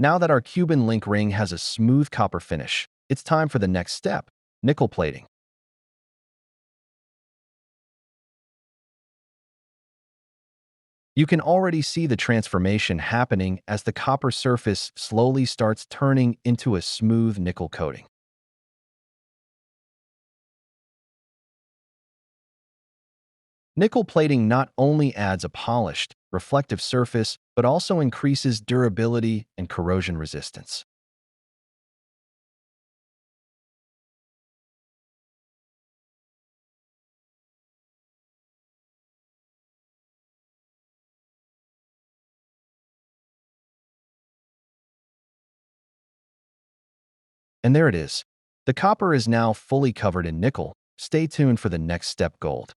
Now that our Cuban link ring has a smooth copper finish, it's time for the next step, nickel plating. You can already see the transformation happening as the copper surface slowly starts turning into a smooth nickel coating. Nickel plating not only adds a polished, reflective surface, but also increases durability and corrosion resistance. And there it is. The copper is now fully covered in nickel. Stay tuned for the next step, gold.